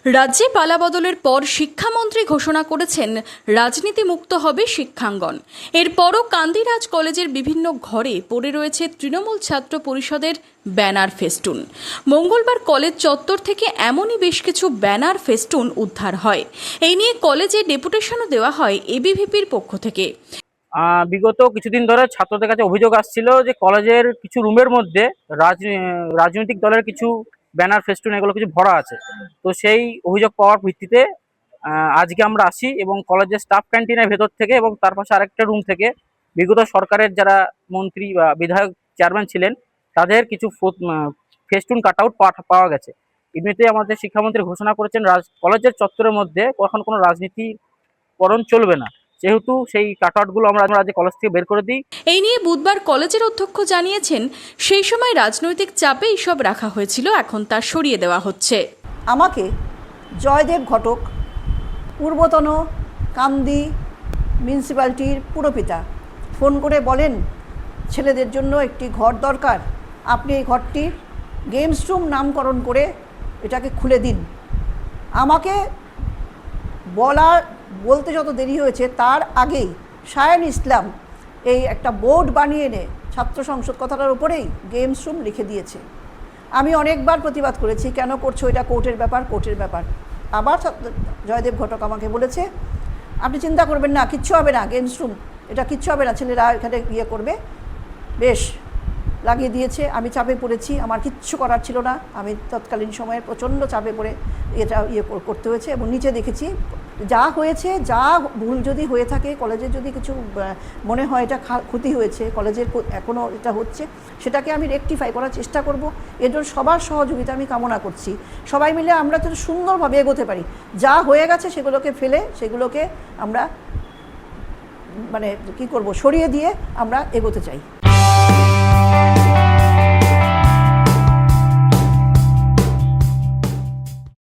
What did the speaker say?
রাজ্যে পালাবদলের পর শিক্ষামন্ত্রী ঘোষণা করেছেন রাজনীতি মুক্ত হবে শিক্ষাঙ্গন। এরপরও কান্দিরাজ কলেজের বিভিন্ন ঘরে পড়ে রয়েছে তৃণমূল ছাত্র পরিষদের ব্যানার ফেস্টুন। মঙ্গলবার কলেজ চত্বর থেকে এমনই বেশ কিছু ব্যানার ফেস্টুন উদ্ধার হয়। এই নিয়ে কলেজে ডেপুটেশনও দেওয়া হয় এবিভিপির পক্ষ থেকে। বিগত কিছুদিন ধরে ছাত্রদের কাছে অভিযোগ আসছিল যে কলেজের কিছু রুমের মধ্যে রাজনৈতিক দলের কিছু ব্যানার ফেস্টুন এগুলো কিছু ভরা আছে। তো সেই অভিযোগ পাওয়ার ভিত্তিতে আজকে আমরা আসি এবং কলেজের স্টাফ ক্যান্টিনের ভেতর থেকে এবং তার পাশে আরেকটা রুম থেকে বিগত সরকারের যারা মন্ত্রী বা বিধায়ক চেয়ারম্যান ছিলেন তাদের কিছু ফেস্টুন কাট আউট পাওয়া গেছে। এমনিতেই আমাদের শিক্ষামন্ত্রী ঘোষণা করেছেন কলেজের চত্বরের মধ্যে কখন কোনো রাজনীতিকরণ চলবে না, যেহেতু সেই কাটআউটগুলো আমরা আজ কলেজ থেকে বের করে দিই। এই নিয়ে বুধবার কলেজের অধ্যক্ষ জানিয়েছেন সেই সময় রাজনৈতিক চাপে এইসব রাখা হয়েছিল, এখন তা সরিয়ে দেওয়া হচ্ছে। আমাকে জয়দেব ঘটক, পূর্বতন কান্দি মিউনিসিপ্যালিটির পুরপিতা, ফোন করে বলেন ছেলেদের জন্য একটি ঘর দরকার, আপনি এই ঘরটির গেমস রুম নামকরণ করে এটাকে খুলে দিন। আমাকে বলতে যত দেরি হয়েছে তার আগেই শায়ান ইসলাম এই একটা বোর্ড বানিয়ে এনে ছাত্র সংসদ কথাটার উপরেই গেমস রুম লিখে দিয়েছে। আমি অনেকবার প্রতিবাদ করেছি, কেন করছো এটা, কোর্টের ব্যাপার। আবার জয়দেব ঘটক আমাকে বলেছে আপনি চিন্তা করবেন না, কিচ্ছু হবে না, গেমস রুম এটা কিচ্ছু হবে না, ছেলেরা এখানে করবে। বেশ, লাগিয়ে দিয়েছে। আমি চাপে পড়েছি, আমার কিচ্ছু করার ছিল না। আমি তৎকালীন সময়ে প্রচণ্ড চাপে পড়ে এটা করতে হয়েছে এবং নিচে দেখেছি যা হয়েছে, যা ভুল যদি হয়ে থাকে, কলেজের যদি কিছু মনে হয় এটা ক্ষতি হয়েছে, কলেজের এখনও এটা হচ্ছে, সেটাকে আমি রেকটিফাই করার চেষ্টা করব। এর জন্য সবার সহযোগিতা আমি কামনা করছি। সবাই মিলে আমরা যদি সুন্দরভাবে এগোতে পারি, যা হয়ে গেছে সেগুলোকে ফেলে সেগুলোকে আমরা কী করব, সরিয়ে দিয়ে আমরা এগোতে চাই।